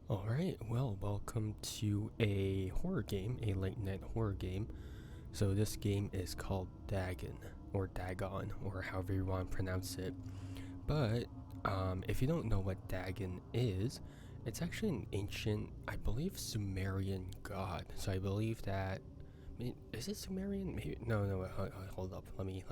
Alright, well, welcome to a horror game, a late night horror game. So this game is called Dagon, or Dagon, or however you want to pronounce it. But if you don't know what Dagon is, it's actually an ancient, I believe, Sumerian god. So I believe that, is it Sumerian? Maybe, no, hold up, let me.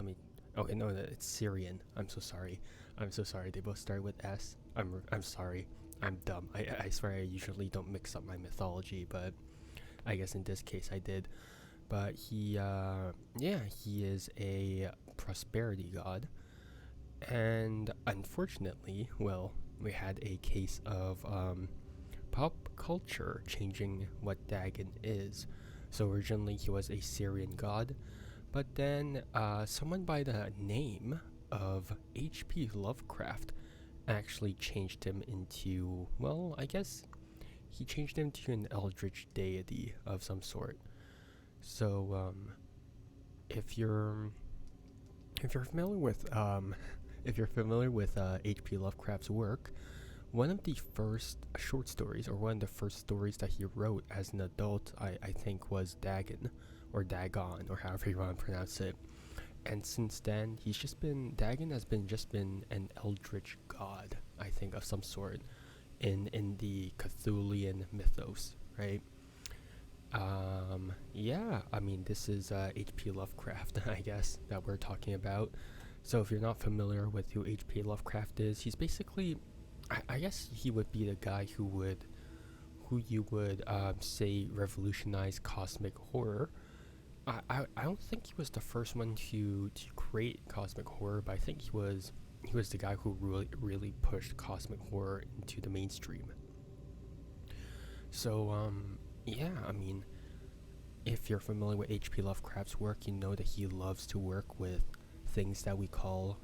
Okay, no, it's Syrian. I'm so sorry. They both start with S. I'm sorry. I'm dumb. I swear I usually don't mix up my mythology, but I guess in this case I did. But he is a prosperity god, and unfortunately, well, we had a case of pop culture changing what Dagon is. So originally he was a Syrian god, but then someone by the name of H.P. Lovecraft actually changed him into, well, I guess he changed him to an eldritch deity of some sort. So if you're if you're familiar with H.P. Lovecraft's work, one of the first short stories, or one of the first stories that he wrote as an adult, I think was Dagon, or Dagon, or however you want to pronounce it. And since then, Dagon has been an eldritch god, I think, of some sort, in the Cthulhian mythos, right? Yeah, I mean, this is H.P. Lovecraft, I guess, that we're talking about. So if you're not familiar with who H.P. Lovecraft is, he's basically, I guess he would be the guy who you would say revolutionized cosmic horror. I don't think he was the first one to create cosmic horror, but I think he was the guy who really pushed cosmic horror into the mainstream. So yeah, I mean, if you're familiar with H.P. Lovecraft's work, you know that he loves to work with things that we call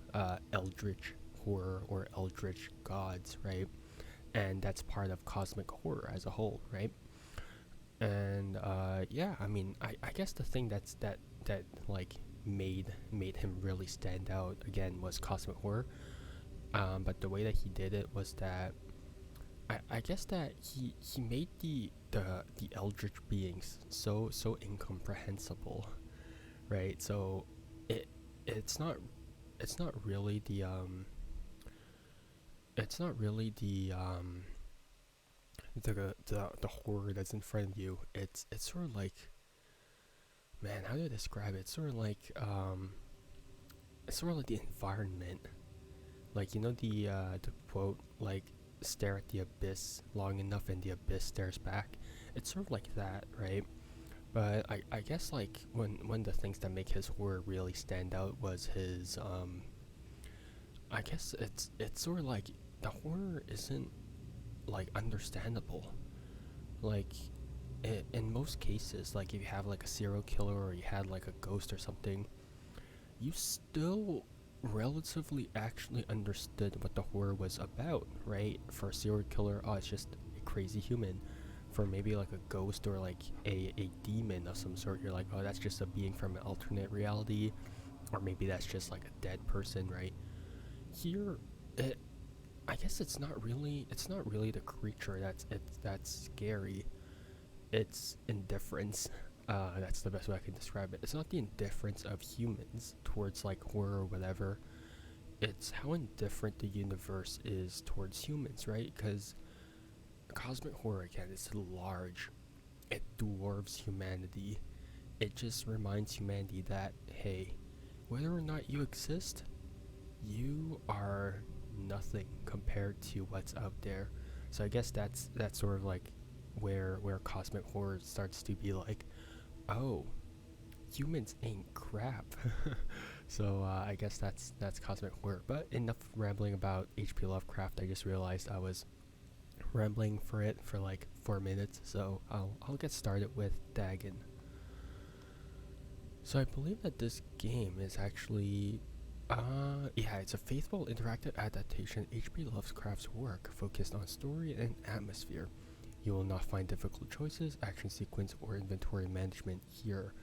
eldritch horror or eldritch gods, right? And that's part of cosmic horror as a whole, right? And yeah, I mean, I guess the thing that like made him really stand out again was cosmic horror. But the way that he did it was that I guess that he made the eldritch beings so incomprehensible, right? So it it's not it's not really the horror that's in front of you. It's sort of like, man, how do I describe it? It's sort of like the environment. Like, you know, the quote, like, stare at the abyss long enough and the abyss stares back. It's sort of like that, right? But I guess like one of the things that make his horror really stand out was his I guess it's sort of like the horror isn't like understandable. Like in most cases, like if you have like a serial killer or you had like a ghost or something, you still relatively actually understood what the horror was about, right? For a serial killer, oh, it's just a crazy human. For maybe like a ghost or like a demon of some sort, you're like, oh, that's just a being from an alternate reality, or maybe that's just like a dead person, right? Here, it, I guess it's not really the creature that's scary. It's indifference. That's the best way I can describe it. It's not the indifference of humans towards like horror or whatever. It's how indifferent the universe is towards humans, right? Because cosmic horror, again, is large. It dwarfs humanity. It just reminds humanity that, hey, whether or not you exist, you are nothing compared to what's out there. So I guess that's sort of like where cosmic horror starts to be like, oh, humans ain't crap. So I guess that's cosmic horror. But enough rambling about H.P. Lovecraft. I just realized I was rambling for it for like 4 minutes. So I'll get started with Dagon. So I believe that this game is actually yeah, it's a faithful interactive adaptation of H.P. Lovecraft's work focused on story and atmosphere. You will not find difficult choices, action sequence, or inventory management here,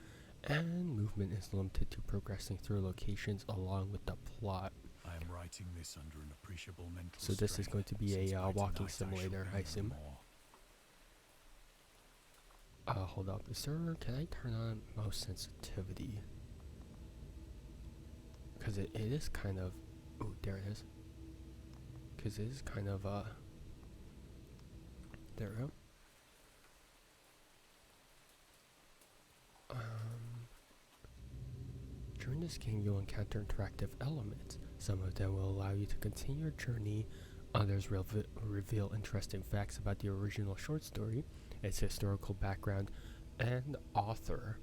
and movement is limited to progressing through locations along with the plot. I am writing this under an appreciable mental So this is strain, going to be since a by walking tonight I shall simulator, be I no assume. more. hold up. Can I turn on mouse sensitivity? Because it is kind of, ooh, there it is. Because it is kind of, there we go. During this game, you'll encounter interactive elements. Some of them will allow you to continue your journey. Others reveal interesting facts about the original short story, its historical background, and author.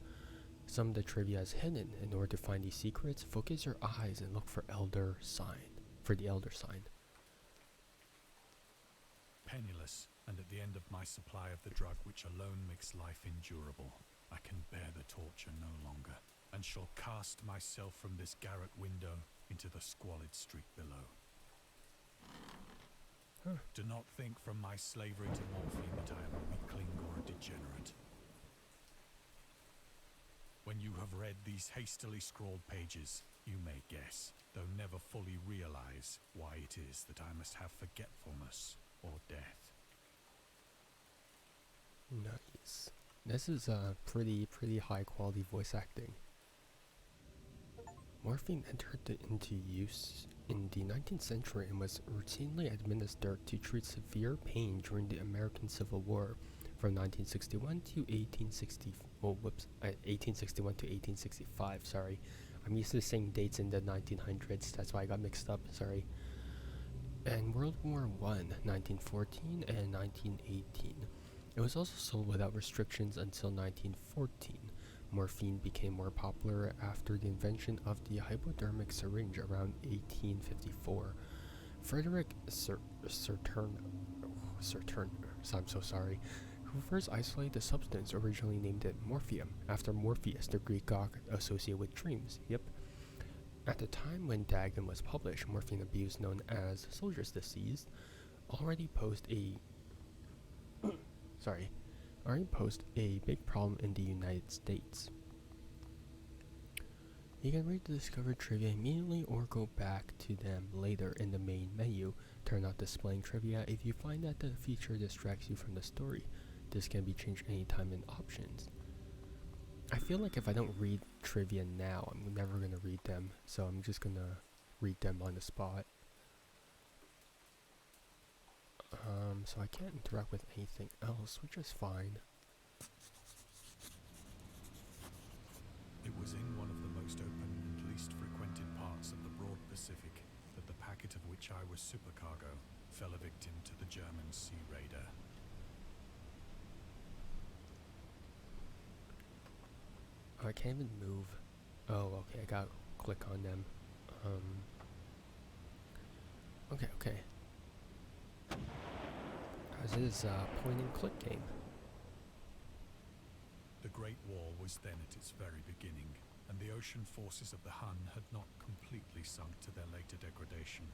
Some of the trivia is hidden. In order to find these secrets, focus your eyes and look for the elder sign. Penniless, and at the end of my supply of the drug which alone makes life endurable, I can bear the torture no longer, and shall cast myself from this garret window into the squalid street below. Do not think from my slavery to morphine that I am a weakling or a degenerate. When you have read these hastily scrawled pages, you may guess, though never fully realize, why it is that I must have forgetfulness or death. Nice. This is pretty high quality voice acting. Morphine entered into use in the 19th century and was routinely administered to treat severe pain during the American Civil War from 1861 to 1865, sorry. I'm used to saying dates in the 1900s, that's why I got mixed up, sorry. And World War I, 1914 and 1918. It was also sold without restrictions until 1914. Morphine became more popular after the invention of the hypodermic syringe around 1854. Frederick Saturn, I'm so sorry, who first isolated the substance, originally named it morphium, after Morpheus, the Greek god associated with dreams. Yep. At the time when Dagon was published, morphine abuse known as soldier's disease already posed a big problem in the United States. You can read the discovered trivia immediately or go back to them later in the main menu. Turn off displaying trivia if you find that the feature distracts you from the story. This can be changed anytime in options. I feel like if I don't read trivia now, I'm never going to read them, so I'm just going to read them on the spot. So I can't interact with anything else, which is fine. It was in one of the most open and least frequented parts of the broad Pacific that the packet of which I was supercargo fell a victim to the German sea raider. I can't even move. Oh, okay, I gotta click on them. Okay. As it is a point and click game. The Great War was then at its very beginning, and the ocean forces of the Hun had not completely sunk to their later degradation.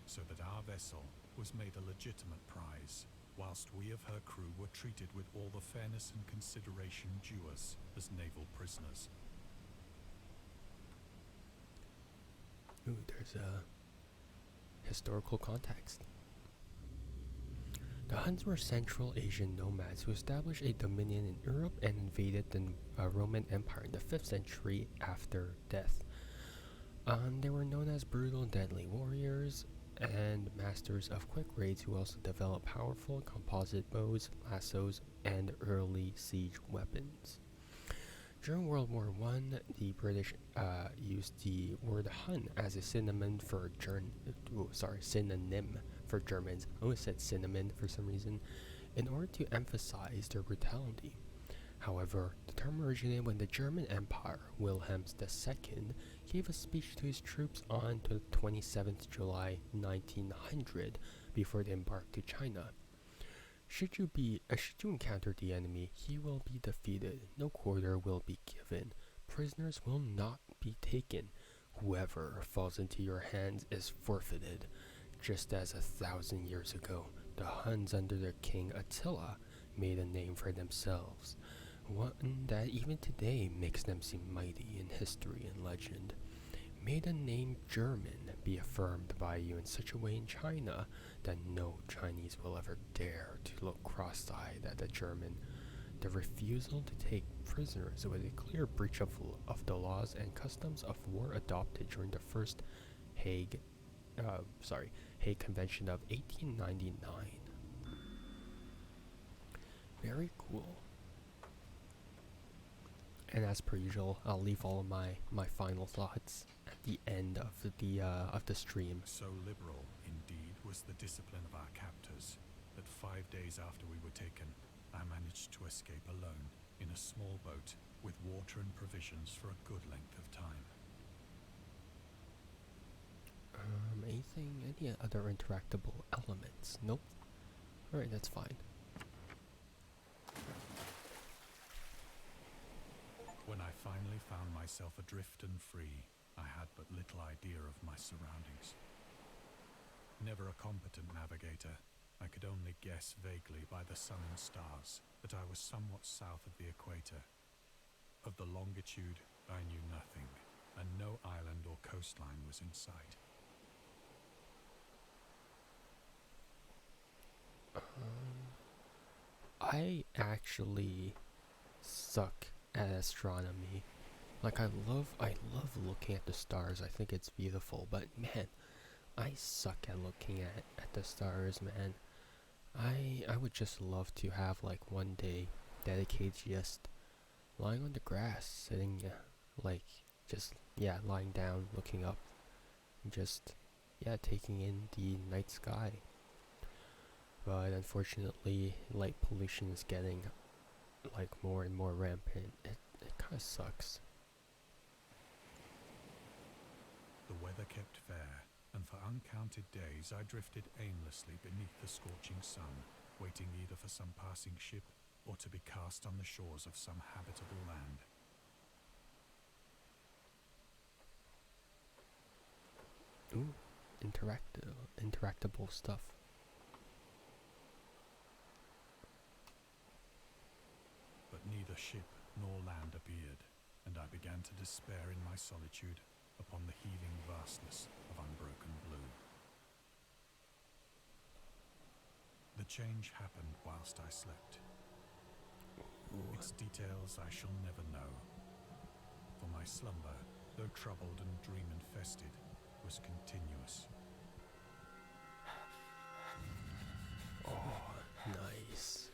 So that our vessel was made a legitimate prize, whilst we of her crew were treated with all the fairness and consideration due us as naval prisoners. Ooh, there's a historical context. The Huns were Central Asian nomads who established a dominion in Europe and invaded the Roman Empire in the 5th century after death. They were known as brutal, deadly warriors and masters of quick raids who also developed powerful composite bows, lassos, and early siege weapons. During World War I, the British used the word Hun as a synonym for Germans. I always said cinnamon for some reason, in order to emphasize their brutality. However, the term originated when the German Emperor, Wilhelm II, gave a speech to his troops on the 27th July 1900 before they embarked to China. Should you encounter the enemy, he will be defeated. No quarter will be given. Prisoners will not be taken. Whoever falls into your hands is forfeited. Just as 1,000 years ago, the Huns under their king Attila made a name for themselves, one that even today makes them seem mighty in history and legend. May the name German be affirmed by you in such a way in China that no Chinese will ever dare to look cross-eyed at the German. The refusal to take prisoners was a clear breach of the laws and customs of war adopted during the first Hague Convention of 1899. Very cool. And as per usual, I'll leave all of my final thoughts at the end of the stream. So liberal, indeed, was the discipline of our captors that 5 days after we were taken, I managed to escape alone in a small boat with water and provisions for a good length of time. Any other interactable elements? Nope. Alright, that's fine. When I finally found myself adrift and free, I had but little idea of my surroundings. Never a competent navigator, I could only guess vaguely by the sun and stars that I was somewhat south of the equator. Of the longitude, I knew nothing, and no island or coastline was in sight. I actually suck at astronomy. Like I love looking at the stars. I think it's beautiful, but man, I suck at looking at the stars, man. I would just love to have like one day dedicated to just lying on the grass, sitting lying down, looking up, and just taking in the night sky. But unfortunately, light pollution is getting like more and more rampant. It kind of sucks. The weather kept fair, and for uncounted days I drifted aimlessly beneath the scorching sun, waiting either for some passing ship or to be cast on the shores of some habitable land. Ooh, interactable stuff. But neither ship nor land appeared, and I began to despair in my solitude upon the heaving vastness of unbroken blue. The change happened whilst I slept. Ooh. Its details I shall never know, for my slumber, though troubled and dream-infested, was continuous. Oh, nice.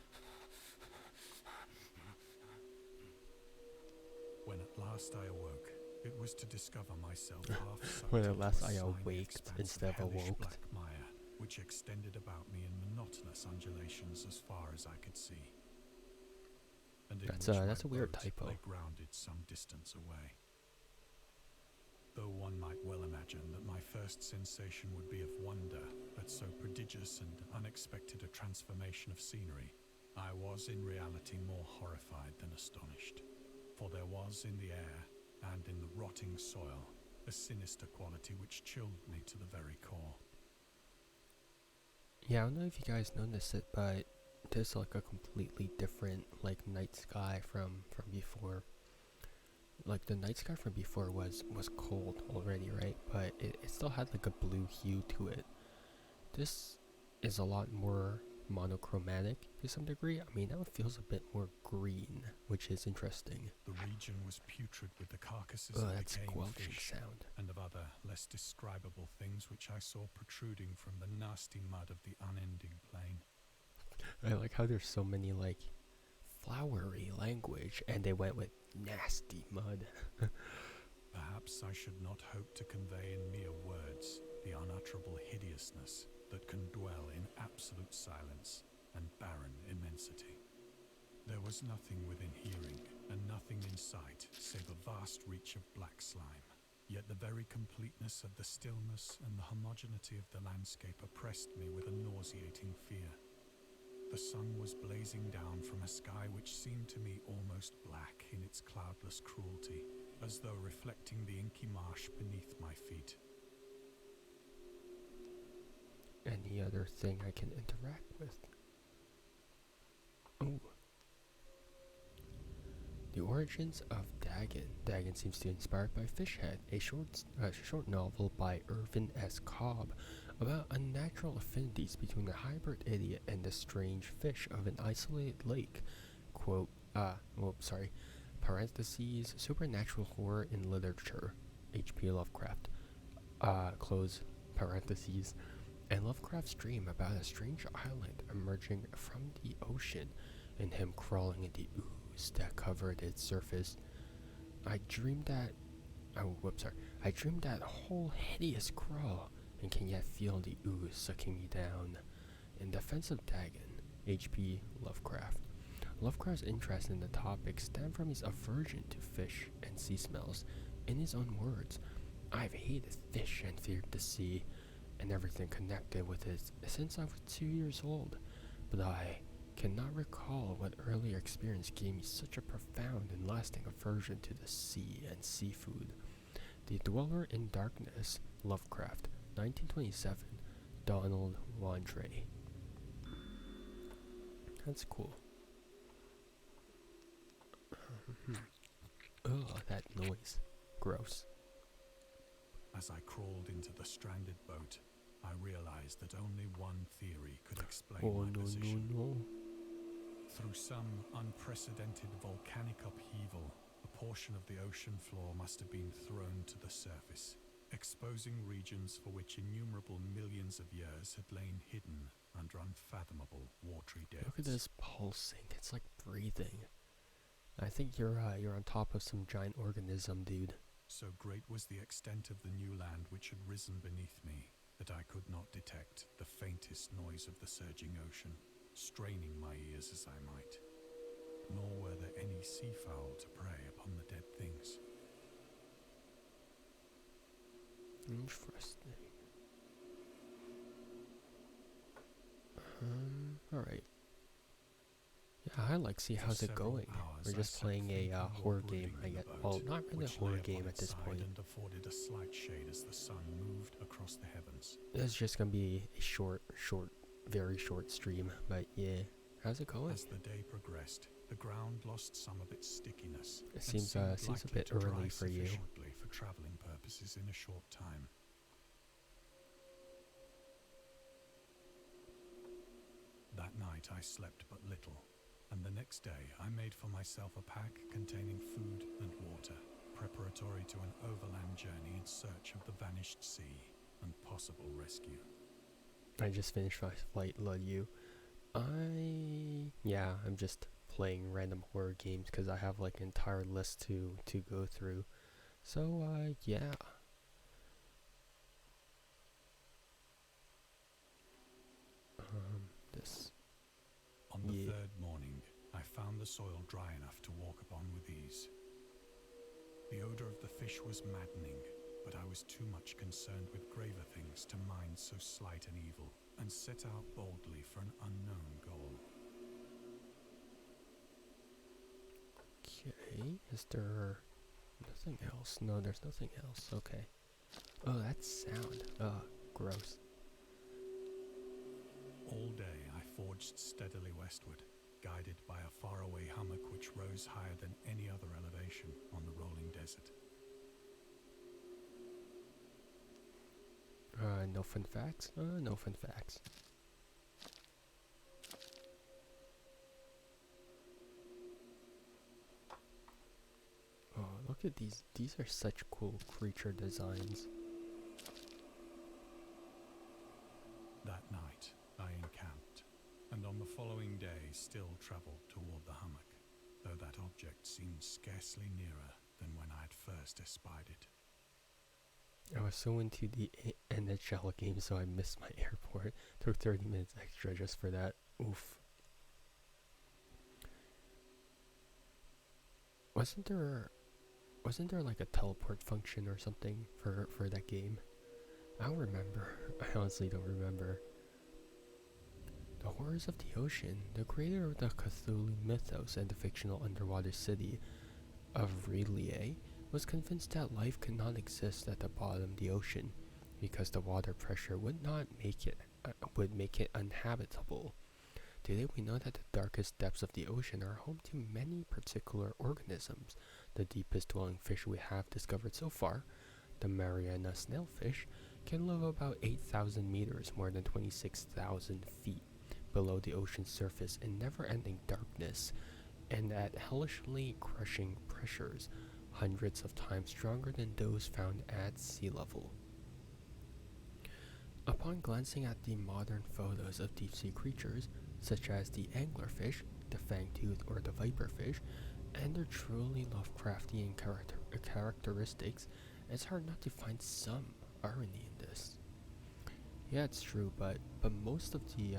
When at last I awoke, it was to discover myself half sunk When at into last a I slimy awaked expanse instead of hellish awoke. black mire, which extended about me in monotonous undulations as far as I could see. And in That's which a my weird boat typo. lay grounded some distance away. Though one might well imagine that my first sensation would be of wonder at so prodigious and unexpected a transformation of scenery, I was in reality more horrified than astonished. For there was in the air, and in the rotting soil, a sinister quality which chilled me to the very core. Yeah, I don't know if you guys noticed it, but there's like a completely different like night sky from before. Like the night sky from before was cold already, right? But it still had like a blue hue to it. This is a lot more monochromatic to some degree. I mean, now it feels a bit more green, which is interesting. The region was putrid with the carcasses Oh, of that's decaying squelching fish sound. and of other, less describable things which I saw protruding from the nasty mud of the unending plain. I like how there's so many like flowery language, and they went with nasty mud. Perhaps I should not hope to convey in mere words the unutterable hideousness that can dwell in absolute silence and barren immensity. There was nothing within hearing, and nothing in sight, save a vast reach of black slime. Yet the very completeness of the stillness and the homogeneity of the landscape oppressed me with a nauseating fear. The sun was blazing down from a sky which seemed to me almost black in its cloudless cruelty, as though reflecting the inky marsh beneath my feet. Any other thing I can interact with? Ooh. The origins of Dagon. Dagon seems to be inspired by Fishhead, a short novel by Irvin S. Cobb about unnatural affinities between the hybrid idiot and the strange fish of an isolated lake. Quote, parentheses, supernatural horror in literature, H.P. Lovecraft, close parentheses, and Lovecraft's dream about a strange island emerging from the ocean and him crawling in the ooze that covered its surface. I dreamed that whole hideous crawl and can yet feel the ooze sucking me down. In defense of Dagon, H.P. Lovecraft. Lovecraft's interest in the topic stemmed from his aversion to fish and sea smells. In his own words, I've hated fish and feared the sea, and everything connected with it since I was 2 years old. But I cannot recall what earlier experience gave me such a profound and lasting aversion to the sea and seafood. The Dweller in Darkness, Lovecraft, 1927, Donald Wandre. That's cool. Ugh, that noise. Gross. As I crawled into the stranded boat, I realized that only one theory could explain my position. No. Through some unprecedented volcanic upheaval, a portion of the ocean floor must have been thrown to the surface, exposing regions for which innumerable millions of years had lain hidden under unfathomable watery depths. Look at this pulsing. It's like breathing. I think you're on top of some giant organism, dude. So great was the extent of the new land which had risen beneath me that I could not detect the faintest noise of the surging ocean, straining my ears as I might. Nor were there any seafowl to prey upon the dead things. Interesting. Alright. Yeah, I like see how's it going. We're just playing a horror game, I guess. Well, not really a horror game at this point. And afforded a slight shade as the sun moved across the heavens. It's just gonna be a very short stream, but yeah. How's it going? As the day progressed, the ground lost some of its stickiness. It seems a bit early for you. For traveling purposes in a short time. That night I slept but little, and the next day I made for myself a pack containing food and water, preparatory to an overland journey in search of the vanished sea and possible rescue. I just finished my flight, love you. I'm just playing random horror games because I have like an entire list to go through. So, yeah. This. On the third morning, I found the soil dry enough to walk upon with ease. The odor of the fish was maddening, but I was too much concerned with graver things to mind so slight an evil, and set out boldly for an unknown goal. Okay, is there nothing else? No, there's nothing else. Okay. Oh, that sound. Gross. All day I forged steadily westward, guided by a faraway hummock which rose higher than any other elevation on the rolling desert. No fun facts? No fun facts. Oh, look at these. These are such cool creature designs. That night, I encamped, and on the following day still travelled toward the hummock, though that object seemed scarcely nearer than when I had first espied it. I was so into the NHL game, so I missed my airport. Took 30 minutes extra just for that. Oof. Wasn't there like a teleport function or something for that game? I don't remember. I honestly don't remember. The Horrors of the Ocean, the creator of the Cthulhu mythos and the fictional underwater city of Relie, was convinced that life could not exist at the bottom of the ocean because the water pressure would make it uninhabitable. Today we know that the darkest depths of the ocean are home to many particular organisms. The deepest dwelling fish we have discovered so far, the Mariana snailfish, can live about 8,000 meters, more than 26,000 feet, below the ocean's surface in never-ending darkness, and at hellishly crushing pressures, hundreds of times stronger than those found at sea level. Upon glancing at the modern photos of deep-sea creatures, such as the anglerfish, the fangtooth, or the viperfish, and their truly Lovecraftian characteristics, it's hard not to find some irony in this. Yeah, it's true, but most of the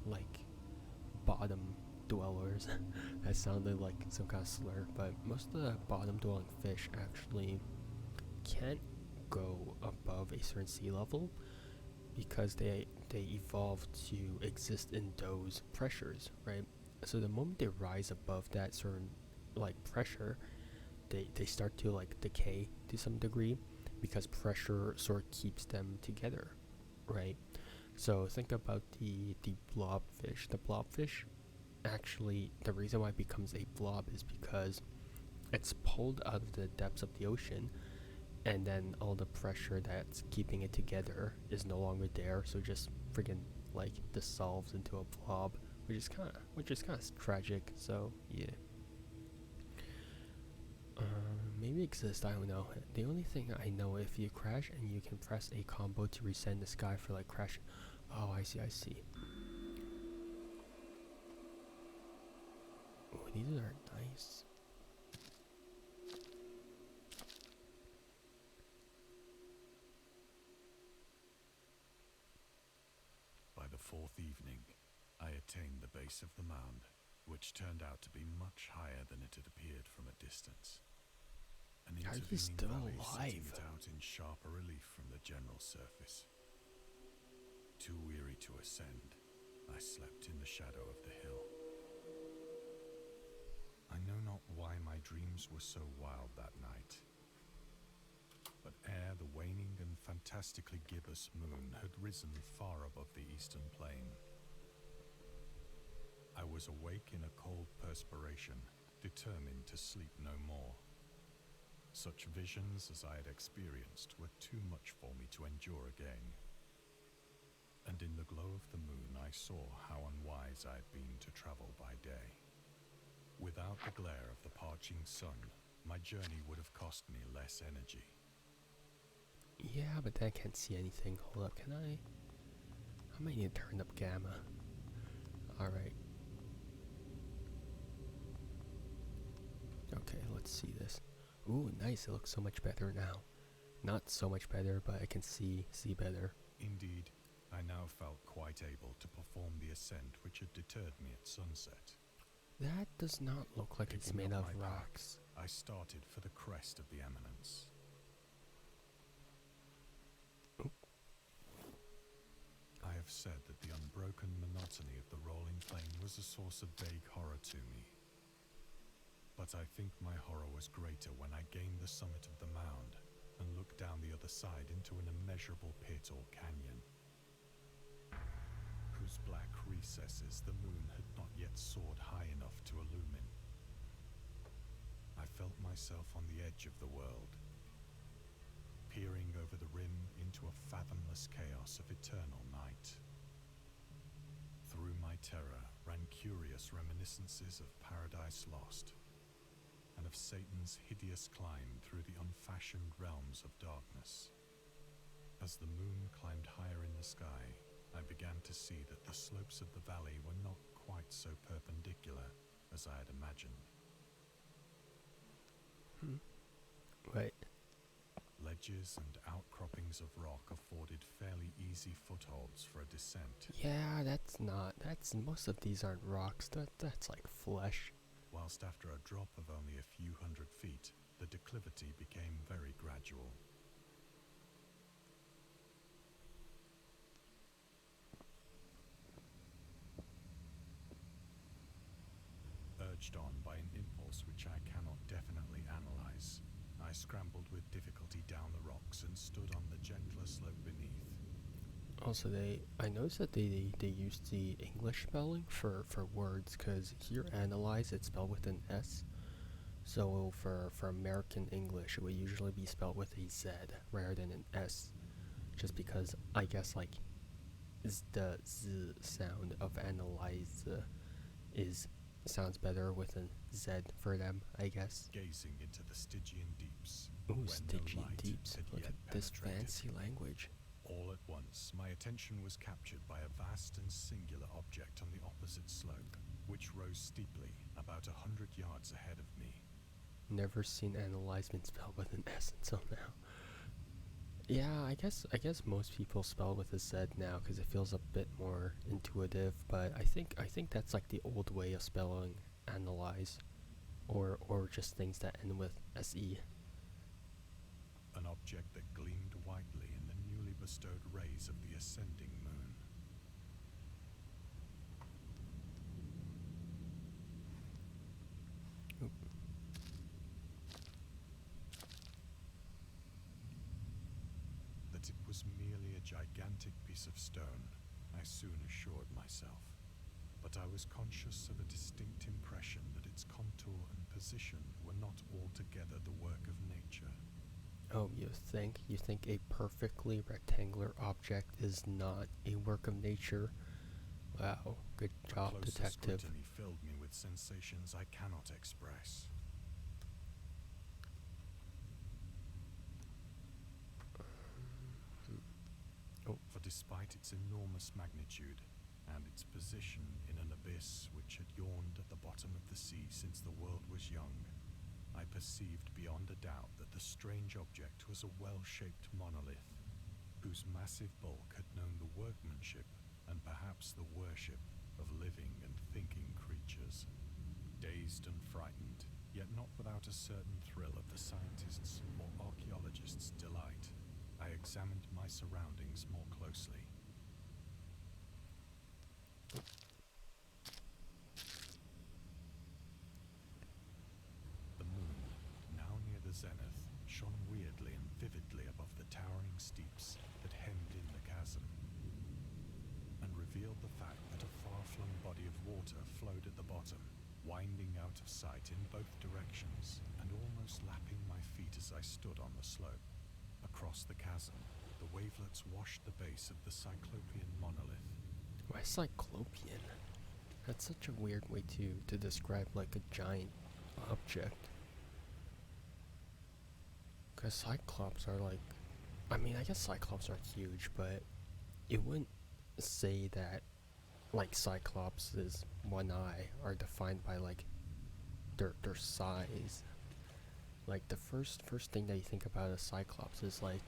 like bottom dwellers that sounded like some kind of slur, but most of the bottom dwelling fish actually can't go above a certain sea level because they evolved to exist in those pressures, right? So the moment they rise above that certain like pressure, they start to like decay to some degree because pressure sort of keeps them together, right? So think about the blobfish. The blobfish, actually, the reason why it becomes a blob is because it's pulled out of the depths of the ocean, and then all the pressure that's keeping it together is no longer there, so just friggin' like dissolves into a blob, which is kind of tragic. So yeah. Maybe exist, I don't know. The only thing I know, if you crash and you can press a combo to reset in the sky for like crash. Oh, I see. Oh, these are nice. By the fourth evening, I attained the base of the mound, which turned out to be much higher than it had appeared from a distance. An How are you intervening still valley sitting alive? it out in sharper relief from the general surface. Too weary to ascend, I slept in the shadow of the hill. I know not why my dreams were so wild that night, but ere the waning and fantastically gibbous moon had risen far above the eastern plain, I was awake in a cold perspiration, determined to sleep no more. Such visions as I had experienced were too much for me to endure again. And in the glow of the moon I saw how unwise I had been to travel by day. Without the glare of the parching sun, my journey would have cost me less energy. Yeah, but then I can't see anything. Hold up, can I? I might need to turn up gamma. Alright. Okay, let's see this. Ooh, nice. It looks so much better now. Not so much better, but I can see better. Indeed, I now felt quite able to perform the ascent which had deterred me at sunset. That does not look like it's Picking made up of my pack, rocks. I started for the crest of the eminence. Oop. I have said that the unbroken monotony of the rolling plain was a source of vague horror to me. But I think my horror was greater when I gained the summit of the mound and looked down the other side into an immeasurable pit or canyon, whose black recesses the moon had not yet soared high enough to illumine. I felt myself on the edge of the world, peering over the rim into a fathomless chaos of eternal night. Through my terror ran curious reminiscences of Paradise Lost, and of Satan's hideous climb through the unfashioned realms of darkness. As the moon climbed higher in the sky, I began to see that the slopes of the valley were not quite so perpendicular as I had imagined. Right. Ledges and outcroppings of rock afforded fairly easy footholds for a descent. Yeah, that's most of these aren't rocks. That's like flesh. Whilst after a drop of only a few hundred feet, the declivity became very gradual. Urged on by an impulse which I cannot definitely analyze, I scrambled with difficulty down the rocks and stood on the gentler slope beneath. Also, I noticed that they used the English spelling for words, because here analyze it's spelled with an S. So for American English, it would usually be spelled with a Z rather than an S, just because I guess like is the Z sound of analyze is sounds better with a Z for them, I guess. Gazing into the Stygian deeps, Ooh, where no Stygian light deeps. had Look yet at this penetrated. fancy language. All at once, my attention was captured by a vast and singular object on the opposite slope, which rose steeply about 100 yards ahead of me. Never seen analyze been spelled with an S until now. Yeah, I guess most people spell with a Z now because it feels a bit more intuitive. But I think that's like the old way of spelling analyze, or just things that end with se. An object that gleamed whitely in the newly bestowed rays of the ascending moon. Oop. That it was merely a gigantic piece of stone, I soon assured myself. But I was conscious of a distinct impression that its contour and position were not altogether the work of nature. Oh, you think a perfectly rectangular object is not a work of nature? Wow, good job, Closer detective. scrutiny filled me with sensations I cannot express. Oh. For despite its enormous magnitude and its position in an abyss which had yawned at the bottom of the sea since the world was young, I perceived beyond a doubt that the strange object was a well-shaped monolith, whose massive bulk had known the workmanship and perhaps the worship of living and thinking creatures. Dazed and frightened, yet not without a certain thrill of the scientist's or archaeologist's delight, I examined my surroundings more closely. The moon, now near the zenith, shone weirdly and vividly above the towering steeps that hemmed in the chasm, and revealed the fact that a far-flung body of water flowed at the bottom, winding out of sight in both directions and almost lapping my feet as I stood on the slope. Across the chasm, the wavelets washed the base of the cyclopean monolith. Why cyclopean? That's such a weird way to describe like a giant object. Because cyclops are like, I mean, I guess cyclops are huge, but it wouldn't say that like cyclops' one eye are defined by like their size. Like the first thing that you think about a cyclops is like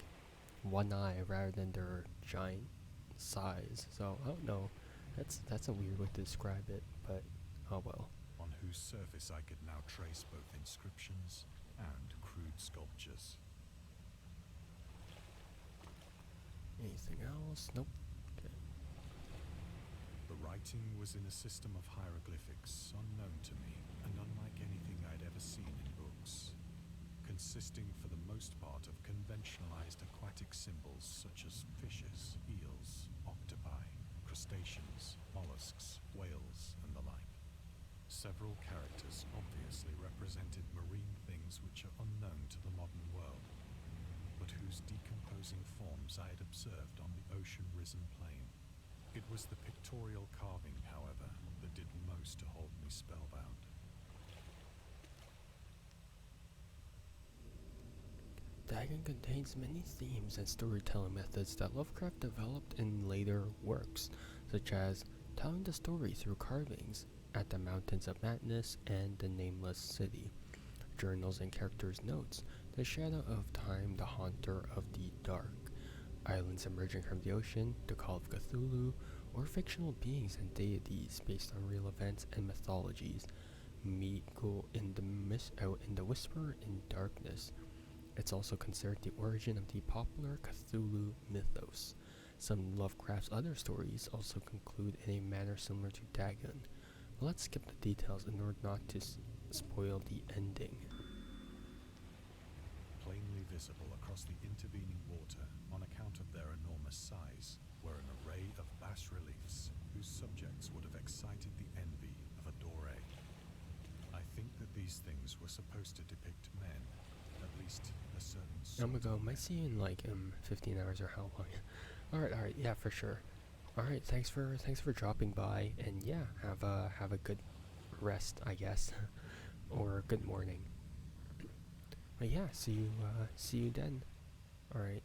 one eye rather than their giant size. So I don't know. That's a weird way to describe it, but oh well. On whose surface I could now trace both inscriptions and crude sculptures. Anything else? Nope. Okay. The writing was in a system of hieroglyphics unknown to me and unlike anything I'd ever seen in books, consisting for the most part of conventionalized aquatic symbols such as fishes, eels, octopi, crustaceans, mollusks, whales, and the like. Several characters obviously represented marine things which are unknown to the modern world, but whose decomposing forms I had observed on the ocean-risen plain. It was the pictorial carving, however, that did most to hold me spellbound. Dagon contains many themes and storytelling methods that Lovecraft developed in later works, such as telling the story through carvings at the Mountains of Madness and the Nameless City, journals and characters' notes, the shadow of time, the haunter of the dark, islands emerging from the ocean, the call of Cthulhu, or fictional beings and deities based on real events and mythologies. Meet go in the whisper in darkness. It's also considered the origin of the popular Cthulhu mythos. Some Lovecraft's other stories also conclude in a manner similar to Dagon. But let's skip the details in order not to spoil the ending. Plainly visible across the intervening water on account of their enormous size were an array of bas-reliefs whose subjects would have excited the envy of a doré. I think that these things were supposed to depict men, at least a certain sort I'm gonna go. of men. Might see you in like 15 hours or how long. Alright, yeah, for sure. Alright, thanks for dropping by, and yeah, have a good rest, I guess. Or good morning. But yeah, see you then. Alright.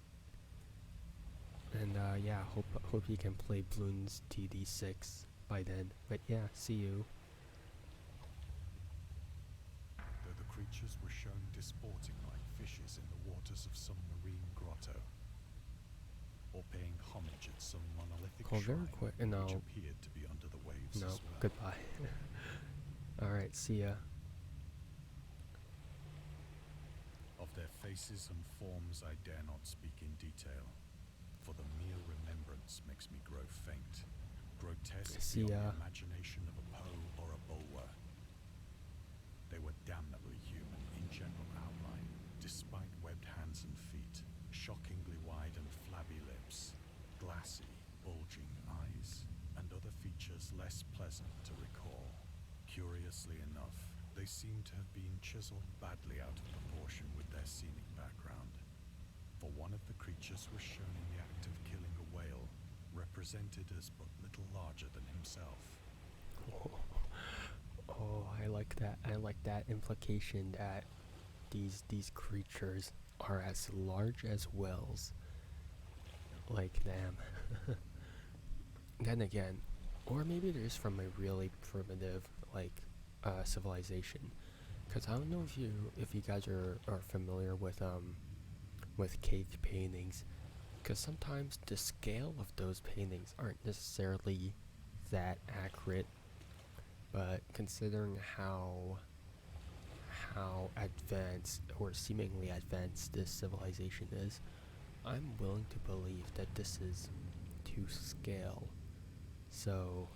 And yeah, hope you can play Bloons TD6 by then. But yeah, see you. Though the creatures were shown disporting like fishes in the waters of some marine grotto, or paying homage at some monolithic Call very shrine quick, and which I'll appeared to be under the waves no as well. goodbye. Alright, see ya. Of their faces and forms I dare not speak in detail, for the mere remembrance makes me grow faint, grotesque See beyond ya. the imagination of a Poe or a Bulwer. They were damnably human in general outline, despite webbed hands and feet, shockingly wide and flabby lips, glassy, bulging eyes, and other features less pleasant to recall. Curiously enough, they seem to have been chiseled badly out of proportion with their scenic background, for one of the creatures was shown in the act of killing a whale, represented as but little larger than himself. Oh, I like that. I like that implication that these creatures are as large as whales. Like them. Then again, or maybe they're just from a really primitive civilization. Cause I don't know if you guys are familiar with cave paintings. Cause sometimes the scale of those paintings aren't necessarily that accurate. But considering how advanced or seemingly advanced this civilization is, I'm willing to believe that this is to scale. So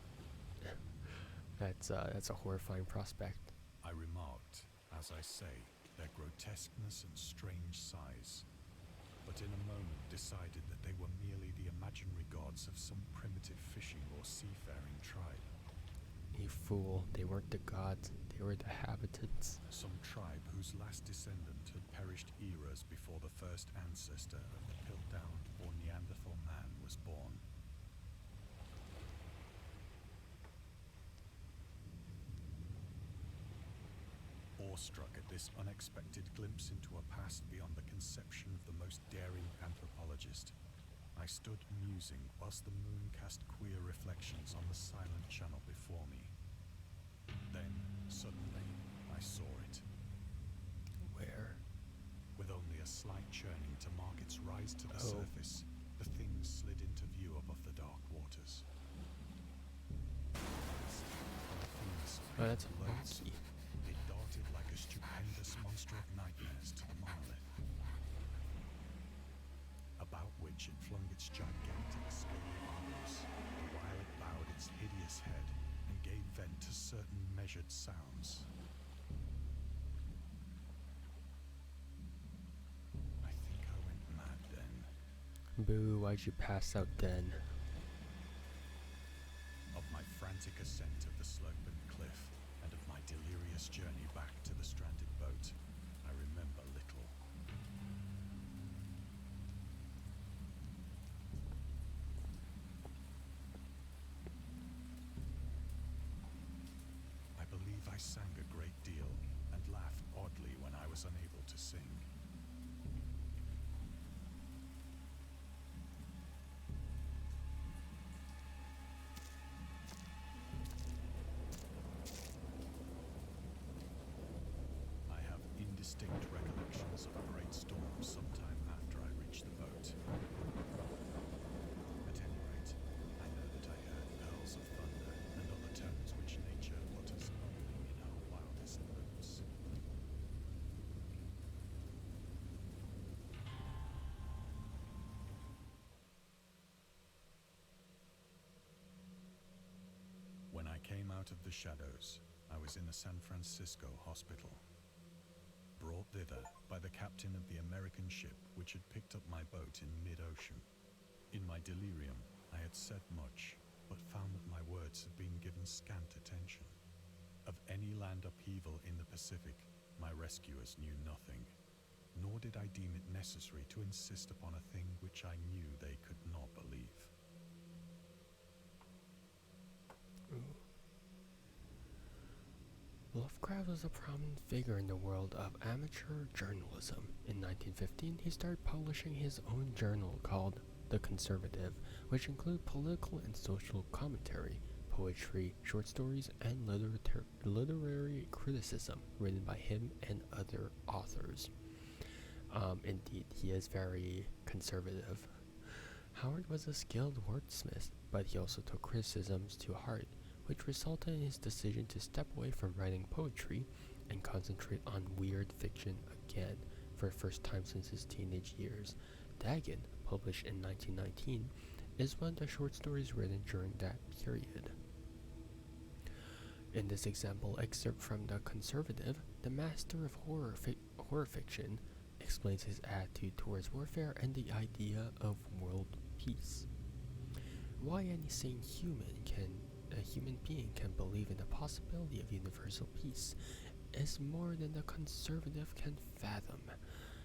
that's a horrifying prospect. I remarked, as I say, their grotesqueness and strange size, but in a moment decided that they were merely the imaginary gods of some primitive fishing or seafaring tribe. You fool, they weren't the gods, they were the habitants. Some tribe whose last descendant had perished eras before the first ancestor of the Piltdown or Neanderthal man was born. Awestruck at this unexpected glimpse into a past beyond the conception of the most daring anthropologist, I stood musing whilst the moon cast queer reflections on the silent channel before me. Then, suddenly, I saw it. Where? With only a slight churning to mark its rise to the surface, the thing slid into view above the dark waters. Oh, that's a monkey. It darted like a stupendous monster of nightmares to the monolith, about which it flung its gigantic scaly arms, while it bowed its hideous head and gave vent to certain measured sounds. I think I went mad then. Boo, why'd you pass out then? Of my frantic ascent of the sloping cliff, and of my delirious journey back to the stranded boat, I remember little. I believe I sang a great deal, and laughed oddly when I was unable to sing. I have indistinct recollections of a great storm sometime after I reached the boat. At any rate, I know that I heard pearls of thunder and other tones which nature utters only in her wildest moods. When I came out of the shadows, I was in a San Francisco hospital. Brought thither by the captain of the American ship picked up my boat in mid-ocean. In my delirium, I had said much, but found that my words had been given scant attention. Of any land upheaval in the Pacific, my rescuers knew nothing, nor did I deem it necessary to insist upon a thing which I knew they could not believe. Lovecraft was a prominent figure in the world of amateur journalism. In 1915, he started publishing his own journal called The Conservative, which included political and social commentary, poetry, short stories, and literary criticism written by him and other authors. Indeed, he is very conservative. Howard was a skilled wordsmith, but he also took criticisms to heart, which resulted in his decision to step away from writing poetry and concentrate on weird fiction again for the first time since his teenage years. Dagon, published in 1919, is one of the short stories written during that period. In this example excerpt from The Conservative, the master of horror fiction explains his attitude towards warfare and the idea of world peace. Why any sane human being can believe in the possibility of universal peace is more than the conservative can fathom.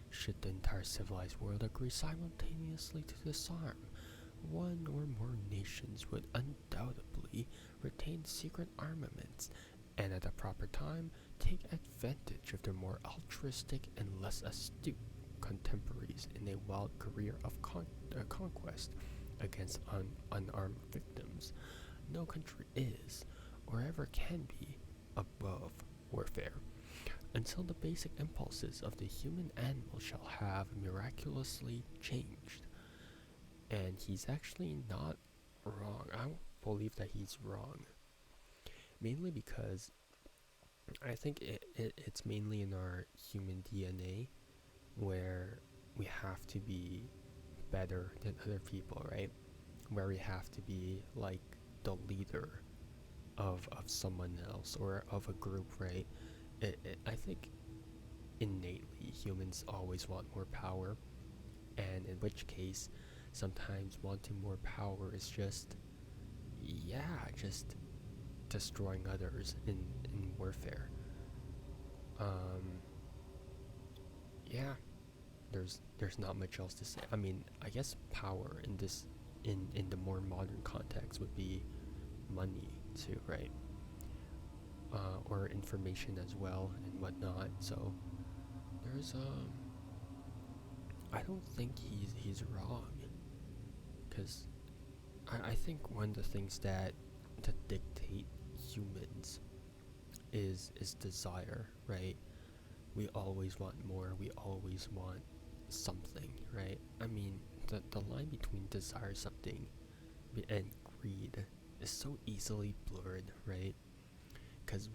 Should the entire civilized world agree simultaneously to disarm, one or more nations would undoubtedly retain secret armaments and at the proper time take advantage of their more altruistic and less astute contemporaries in a wild career of conquest against unarmed victims. No country is, or ever can be, above warfare, until the basic impulses of the human animal shall have miraculously changed. And he's actually not wrong. I don't believe that he's wrong. Mainly because I think it's mainly in our human DNA where we have to be better than other people, right? Where we have to be like the leader of someone else or of a group, right? I think innately humans always want more power, and in which case sometimes wanting more power is just destroying others in warfare. Yeah, there's not much else to say. I mean, I guess power in this in the more modern context would be money too, right? Or information as well and whatnot. So there's I don't think he's wrong, because I think one of the things that dictate humans is desire, right? We always want more. We always want something, right? I mean, the line between desire something and greed is so easily blurred, right? Because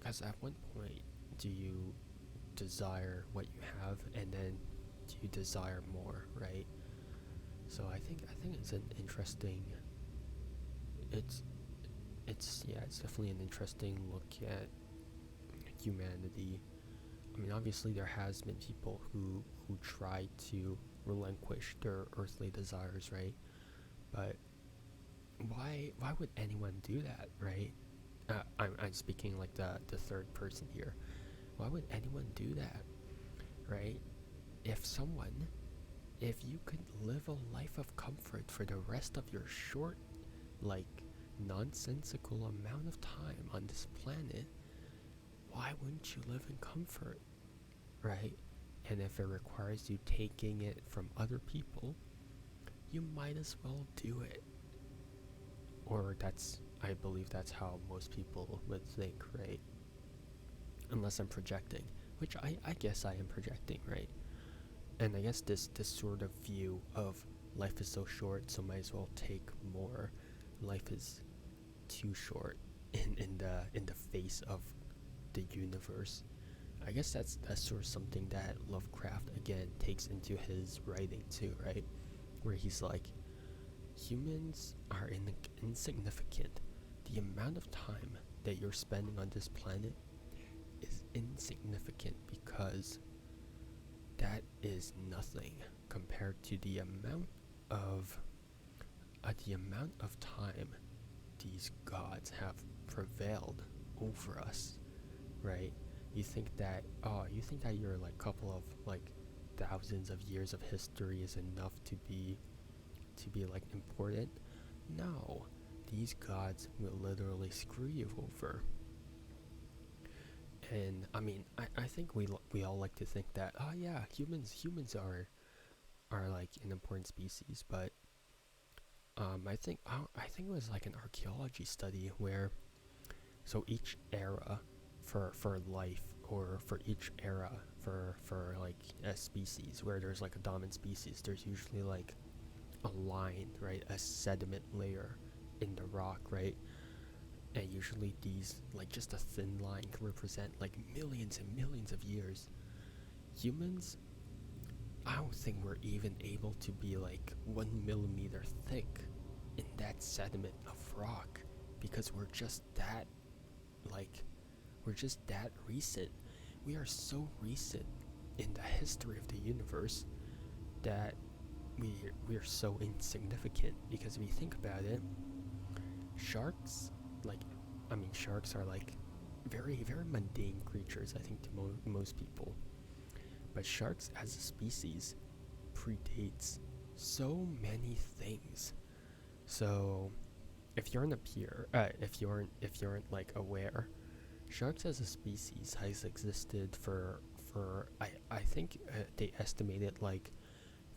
at one point do you desire what you have, and then do you desire more, right? So I think it's an interesting. It's definitely an interesting look at humanity. I mean, obviously there has been people who try to relinquish their earthly desires, right? But why would anyone do that, right? I'm speaking like the third person here. Why would anyone do that, right? If you could live a life of comfort for the rest of your short, like, nonsensical amount of time on this planet, why wouldn't you live in comfort, right? And if it requires you taking it from other people, you might as well do it. Or I believe that's how most people would think, right? Unless I'm projecting, which I guess I am projecting, right? And I guess this sort of view of life is so short, so might as well take more. Life is too short in the face of the universe. I guess that's sort of something that Lovecraft again takes into his writing too, right? Where he's like, humans are insignificant. The amount of time that you're spending on this planet is insignificant because that is nothing compared to of the amount of time these gods have prevailed over us, right? You think that your like couple of like thousands of years of history is enough to be like important. No, these gods will literally screw you over. And I mean, I think we all like to think that, oh yeah, humans are like an important species, but I think it was like an archaeology study where, so each era for life, or for each era for like a species where there's like a dominant species, there's usually like a line, right, a sediment layer in the rock, right? And usually these, like, just a thin line can represent like millions and millions of years. Humans, I don't think we're even able to be like 1 millimeter thick in that sediment of rock, because like we're just that recent. We are so recent in the history of the universe that we're so insignificant. Because if you think about it, sharks, like, I mean, sharks are like very mundane creatures, I think, to most people. But sharks as a species predates so many things. So if you if you aren't like aware, sharks as a species has existed for I think they estimated like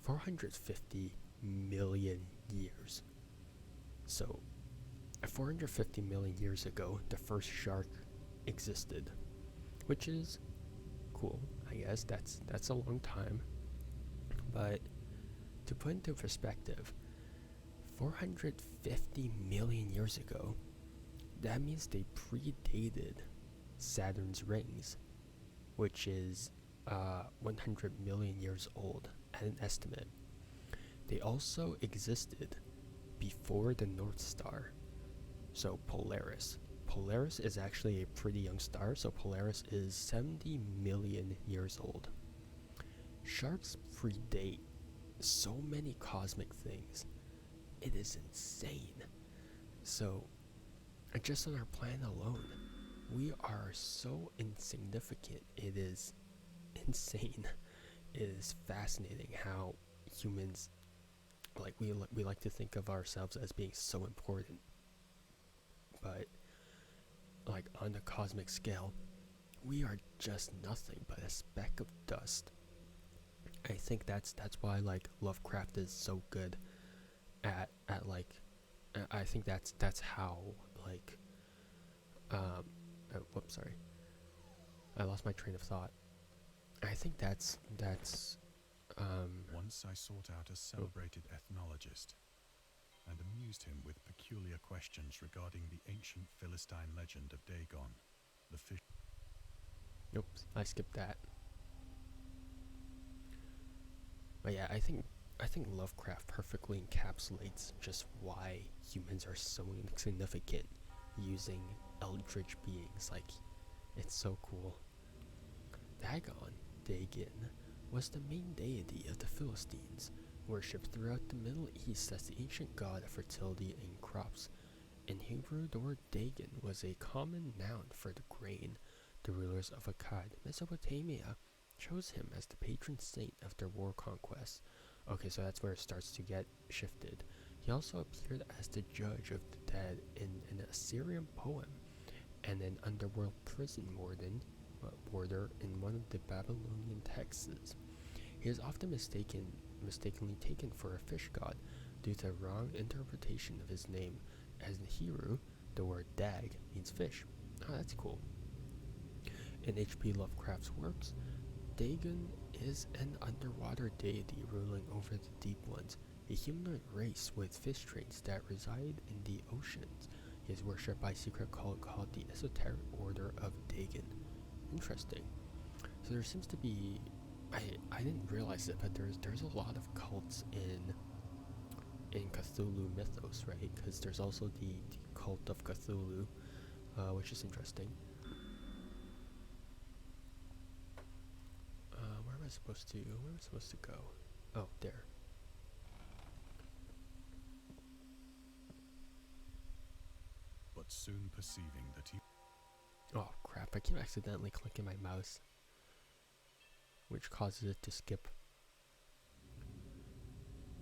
450 million years. So 450 million years ago, the first shark existed, which is cool. I guess that's a long time. But to put into perspective, 450 million years ago, that means they predated Saturn's rings, which is 100 million years old at an estimate. They also existed before the North Star, so Polaris. Polaris is actually a pretty young star, so Polaris is 70 million years old. Sharks predate so many cosmic things. It is insane. So, just on our planet alone, we are so insignificant. It is insane. It is fascinating how humans, like, we like to think of ourselves as being so important, but like on the cosmic scale, we are just nothing but a speck of dust. I think that's why like Lovecraft is so good at like I think that's how like whoops, sorry, I lost my train of thought. I think that's Once I sought out a celebrated ethnologist and amused him with peculiar questions regarding the ancient Philistine legend of Dagon, the fish. oops, I skipped that. But yeah, I think Lovecraft perfectly encapsulates just why humans are so insignificant using eldritch beings. Like, it's so cool. Dagon, was the main deity of the Philistines, worshipped throughout the Middle East as the ancient god of fertility and crops. In Hebrew, the word Dagon was a common noun for the grain. The rulers of Akkad, Mesopotamia, chose him as the patron saint of their war conquests. Okay, so that's where it starts to get shifted. He also appeared as the judge of the dead in an Assyrian poem, and an underworld prison warder in one of the Babylonian texts. He is often mistakenly taken for a fish god due to a wrong interpretation of his name, as in Hebrew, the word dag means fish. Oh, that's cool. In H.P. Lovecraft's works, Dagon is an underwater deity ruling over the deep ones, a humanoid race with fish traits that reside in the oceans. He is worshipped by a secret cult called the Esoteric Order of Dagon. Interesting. So there seems to be, I didn't realize it, but there's a lot of cults in Cthulhu mythos, right? Because there's also the cult of Cthulhu, which is interesting. Where was supposed to? Where am I supposed to go? Oh, there. But soon perceiving that he Oh crap, I keep accidentally clicking my mouse, which causes it to skip.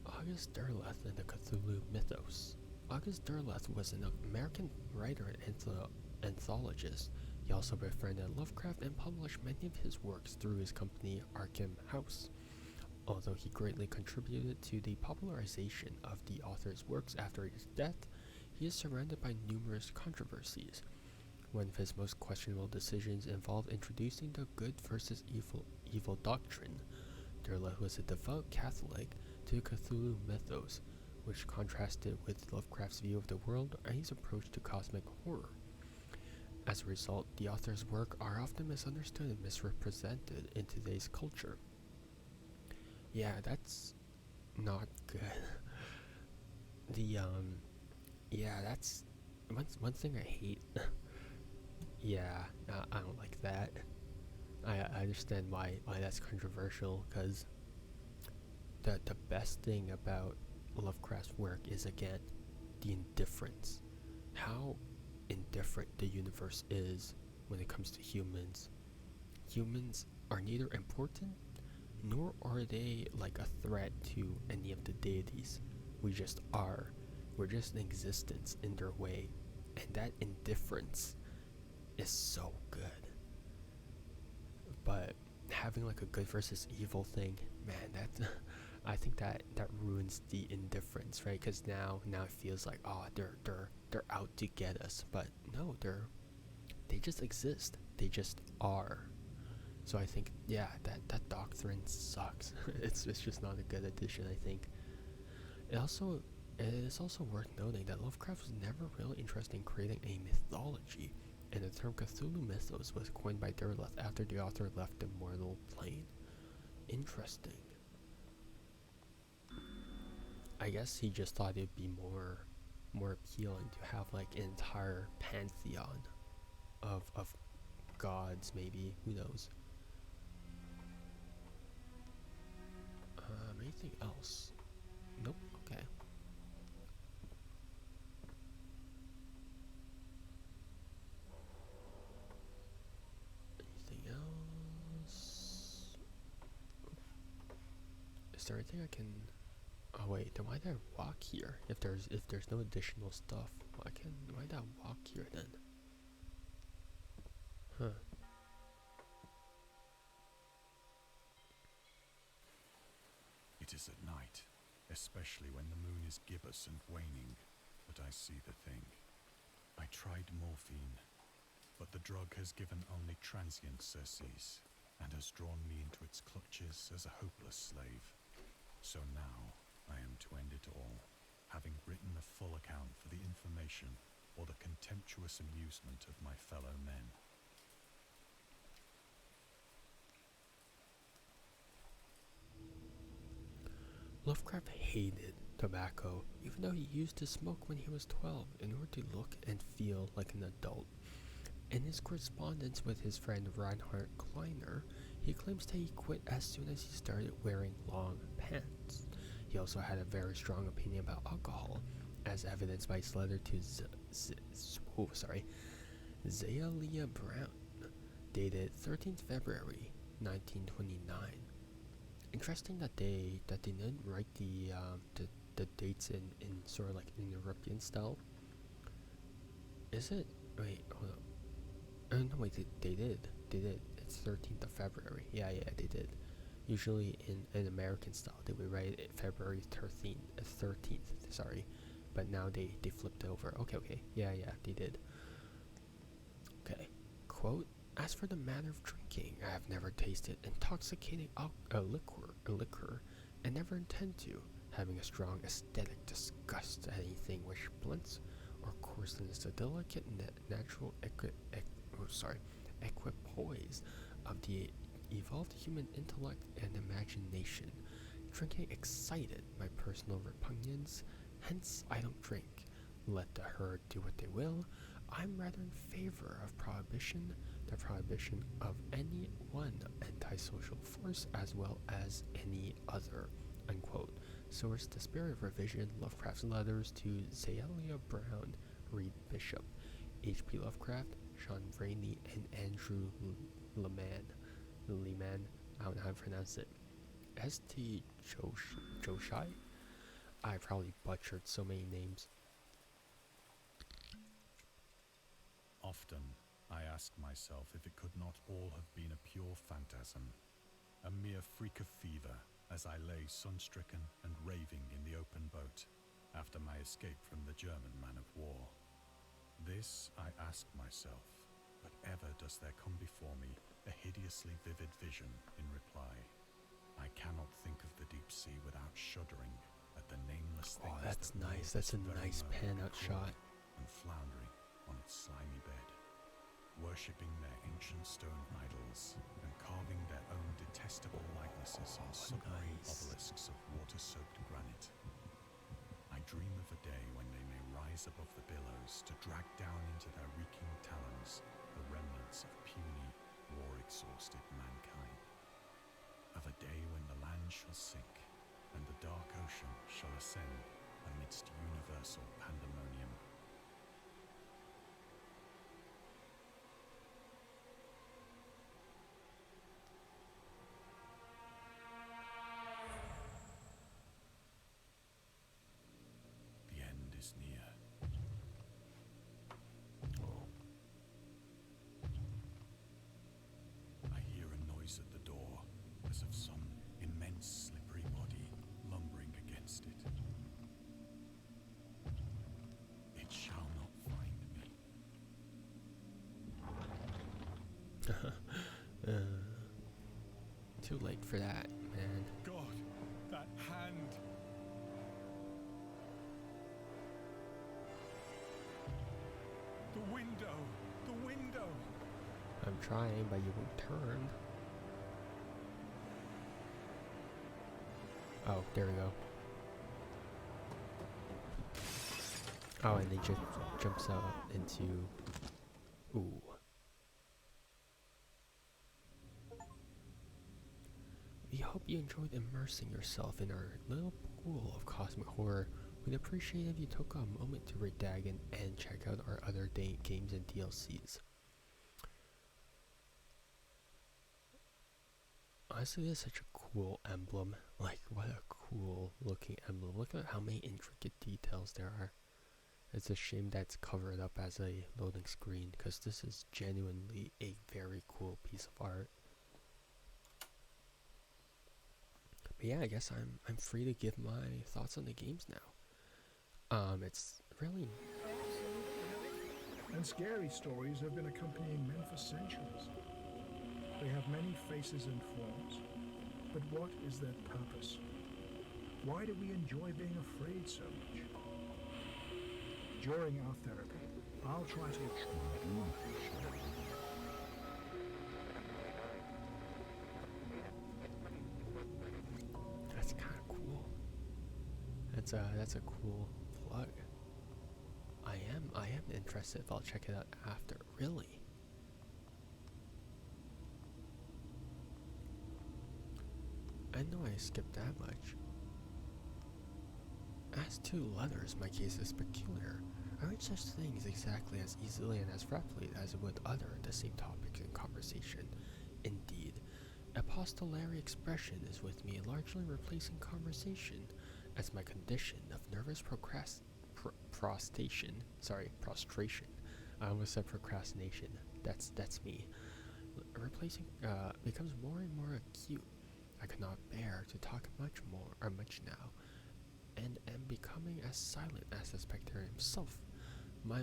August Derleth and the Cthulhu Mythos. August Derleth was an American writer and anthologist. He also befriended Lovecraft and published many of his works through his company Arkham House. Although he greatly contributed to the popularization of the author's works after his death, he is surrounded by numerous controversies. One of his most questionable decisions involved introducing the good versus evil doctrine. Derleth was a devout Catholic to the Cthulhu mythos, which contrasted with Lovecraft's view of the world and his approach to cosmic horror. As a result, the author's work are often misunderstood and misrepresented in today's culture. Yeah, that's not good. That's one thing I hate. Yeah, I don't like that. I understand why that's controversial, because the best thing about Lovecraft's work is, again, the indifference. How indifferent the universe is when it comes to humans. Humans are neither important nor are they like a threat to any of the deities. We just are. We're just an existence in their way. And that indifference is so good. But having like a good versus evil thing, man, that I think that ruins the indifference, right? Because now it feels like, oh, they're out to get us, but no, they just exist. They just are. So I think, yeah, that doctrine sucks. it's just not a good addition, I think. It is also worth noting that Lovecraft was never really interested in creating a mythology, and the term Cthulhu mythos was coined by Derleth after the author left the mortal plane. Interesting. I guess he just thought it'd be more appealing to have like an entire pantheon of gods, maybe. Who knows? Anything else? Nope. Okay. Anything else? Is there anything I can? Oh wait, then why did I walk here? If there's no additional stuff, why did I walk here then? Huh. It is at night, especially when the moon is gibbous and waning, that I see the thing. I tried morphine, but the drug has given only transient surcease, and has drawn me into its clutches as a hopeless slave. So now I am to end it all, having written a full account for the information or the contemptuous amusement of my fellow men. Lovecraft hated tobacco, even though he used to smoke when he was 12 in order to look and feel like an adult. In his correspondence with his friend Reinhard Kleiner, he claims that he quit as soon as he started wearing long pants. He also had a very strong opinion about alcohol, as evidenced by his letter to Zealia Brown, dated 13th February 1929. Interesting that they didn't write the dates in sort of like in European style. Is it? Wait, hold up. No, wait, they did. It's 13th of February. Yeah, they did. Usually in American style, they would write it February 13th. Sorry, but now they flipped it over. Okay. Yeah, they did. Okay. Quote. As for the manner of drinking, I have never tasted intoxicating liquor, and never intend to, having a strong aesthetic disgust at anything which blunts or coarsens the delicate natural equipoise of the evolved human intellect and imagination. Drinking excited my personal repugnance, hence I don't drink. Let the herd do what they will. I'm rather in favor of prohibition. the prohibition of any one antisocial force as well as any other, unquote. Source: The Spirit of Revision, Lovecraft's Letters to Zelia Brown, Reed Bishop. H.P. Lovecraft, Sean Rainey, and Andrew Lehman. I don't know how to pronounce it. S.T. Joshai? I probably butchered so many names. Often, I ask myself if it could not all have been a pure phantasm, a mere freak of fever, as I lay sun-stricken and raving in the open boat after my escape from the German man-of-war. This I ask myself, but ever does there come before me a hideously vivid vision in reply. I cannot think of the deep sea without shuddering at the nameless things. Oh, that's that nice. rule That's a this very nice moment pan-out shot. and floundering on its slimy bed, worshipping their ancient stone idols and carving their own detestable likenesses on submarine obelisks of water-soaked granite. I dream of a day when they may rise above the billows to drag down into their reeking talons the remnants of puny, war-exhausted mankind. Of a day when the land shall sink and the dark ocean shall ascend amidst universal pandemonium. The end is near. I hear a noise at the door, as of some immense slippery body lumbering against it. It shall not find me. Too late for that, man. God, that hand! The window! The window! I'm trying, but you won't turn. Oh, there we go. Oh, and they just jumps out into... Ooh. We hope you enjoyed immersing yourself in our little pool of cosmic horror. We'd appreciate if you took a moment to read Dagon and check out our other games and DLCs. Honestly, this is such a cool emblem. Like, what a cool looking emblem. Look at how many intricate details there are. It's a shame that it's covered up as a loading screen, because this is genuinely a very cool piece of art. But yeah, I guess I'm free to give my thoughts on the games now. It's really... And scary stories have been accompanying men for centuries. They have many faces and forms, but what is their purpose? Why do we enjoy being afraid so much? During our therapy, I'll try to... That's kind of cool. That's a cool plug. I am interested if I'll check it out after. Really? I know I skipped that much. As to letters, my case is peculiar. I read such things exactly as easily and as rapidly as would other the same topics in conversation. Indeed, epistolary expression is with me largely replacing conversation, as my condition of nervous prostration. I almost said procrastination. That's me. Replacing becomes more and more acute. I cannot bear to talk much now, and am becoming as silent as the spectre himself. My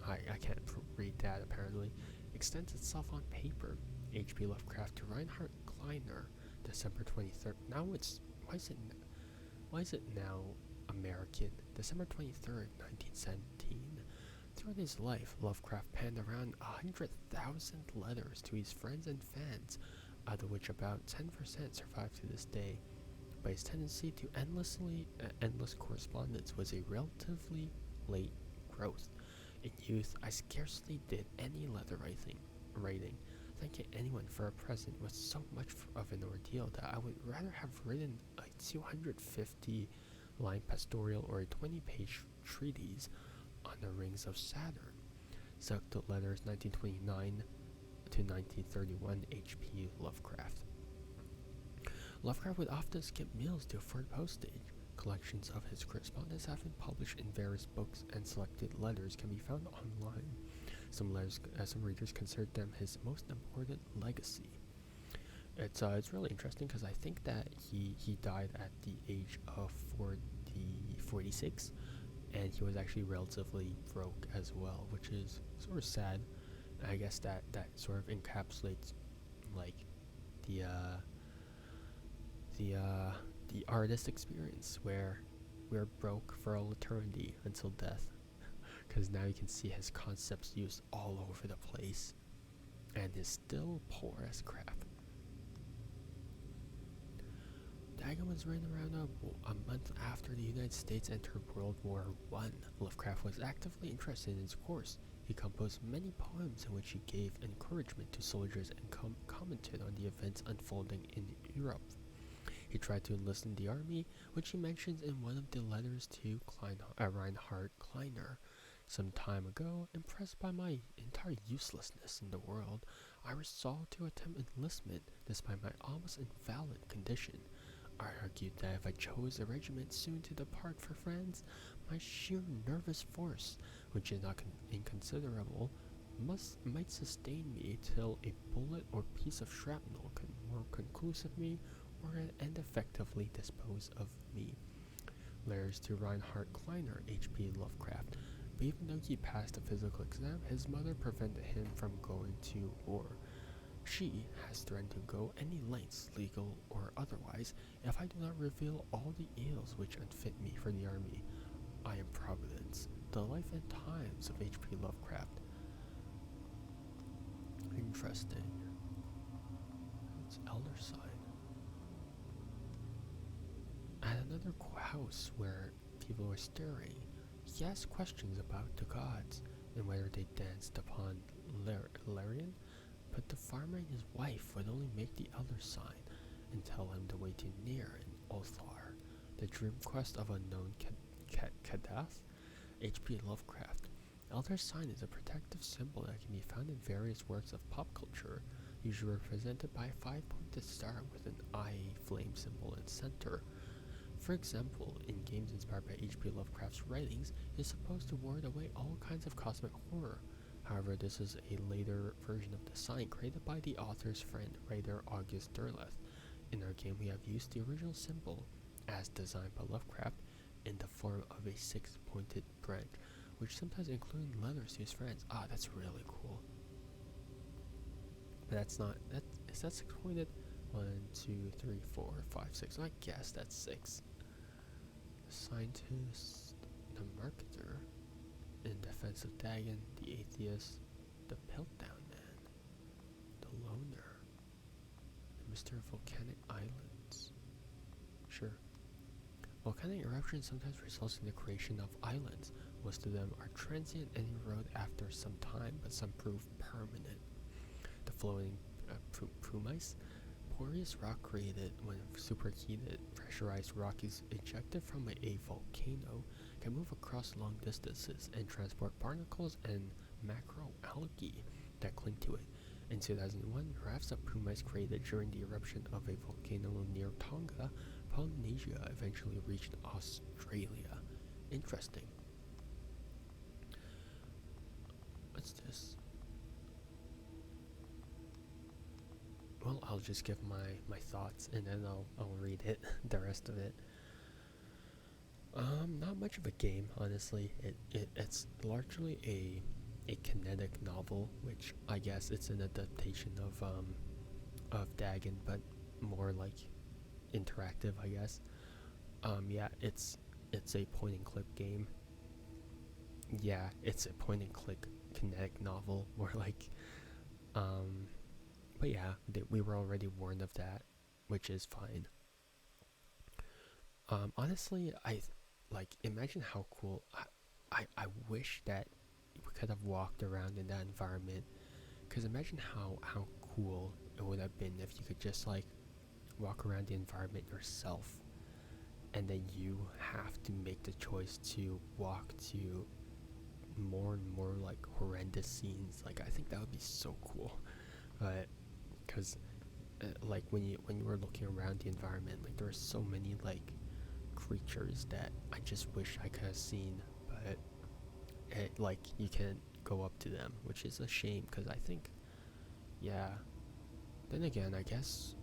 I can't read that apparently, extends itself on paper. H.P. Lovecraft to Reinhard Kleiner, December 23rd. Why is it now American? December 23rd, 1917. Throughout his life, Lovecraft penned around 100,000 letters to his friends and fans, out of which about 10% survive to this day. But his tendency to endless correspondence was a relatively late growth. In youth, I scarcely did any letter writing. Thanking anyone for a present was so much of an ordeal that I would rather have written a 250-line pastoral or a 20-page treatise on the rings of Saturn. Subject letters 1929 to 1931 H.P. Lovecraft. Lovecraft would often skip meals to afford postage. Collections of his correspondence have been published in various books, and selected letters can be found online. Some readers consider them his most important legacy. It's really interesting because I think that he died at the age of 46, and he was actually relatively broke as well, which is sort of sad. I guess that sort of encapsulates like the the artist experience where we're broke for all eternity until death, because now you can see his concepts used all over the place, and is still poor as crap. Dagon was written around a month after the United States entered World War I. Lovecraft was actively interested in his course. He composed many poems in which he gave encouragement to soldiers and commented on the events unfolding in Europe. He tried to enlist in the army, which he mentions in one of the letters to Reinhard Kleiner. Some time ago, impressed by my entire uselessness in the world, I resolved to attempt enlistment despite my almost invalid condition. I argued that if I chose a regiment soon to depart for France, my sheer nervous force, which is not inconsiderable, might sustain me till a bullet or piece of shrapnel could more conclusively and effectively dispose of me. Letters to Reinhard Kleiner, H.P. Lovecraft. But even though he passed the physical exam, his mother prevented him from going to war. She has threatened to go any lengths, legal or otherwise, if I do not reveal all the ills which unfit me for the army. I am Providence, the life and times of H.P. Lovecraft. Interesting. It's elder sign. At another house where people were staring, he asked questions about the gods and whether they danced upon Larian, but the farmer and his wife would only make the elder sign and tell him the way to Nir and Othar, the dream quest of unknown Kadath. H.P. Lovecraft. Elder sign is a protective symbol that can be found in various works of pop culture, usually represented by a 5-pointed star with an eye flame symbol in center. For example, in games inspired by H.P. Lovecraft's writings, it is supposed to ward away all kinds of cosmic horror. However, this is a later version of the sign created by the author's friend, writer August Derleth. In our game, we have used the original symbol, as designed by Lovecraft, in the form of a 6-pointed branch, which sometimes includes letters to his friends. Ah, that's really cool. But that's not, is that 6-pointed? 1, 2, 3, 4, 5, 6. I guess that's 6. The scientist, the marketer, in defense of Dagon, the atheist, the Piltdown Man, the loner, the Mr. Volcanic Islands. Sure. Volcanic eruption sometimes results in the creation of islands. Most of them are transient and erode after some time, but some prove permanent. The floating pumice, porous rock created when superheated, pressurized rock is ejected from a volcano, can move across long distances and transport barnacles and macroalgae that cling to it. In 2001, rafts of pumice created during the eruption of a volcano near Tonga, Polynesia, eventually reached Australia. Interesting. What's this? Well, I'll just give my thoughts and then I'll read it, the rest of it. Not much of a game, honestly. It's largely a kinetic novel, which I guess it's an adaptation of Dagon, but more like interactive, I guess. Yeah, it's a point and click game. Yeah, it's a point and click kinetic novel, more like but yeah, we were already warned of that, which is fine. Honestly, I imagine how cool. I wish that we could have walked around in that environment. Because imagine how cool it would have been if you could just like walk around the environment yourself, and then you have to make the choice to walk to more and more like horrendous scenes. Like I think that would be so cool. But because like when you were looking around the environment, like there are so many like creatures that I just wish I could have seen, but like you can't go up to them, which is a shame. Because I think, yeah. Then again, I guess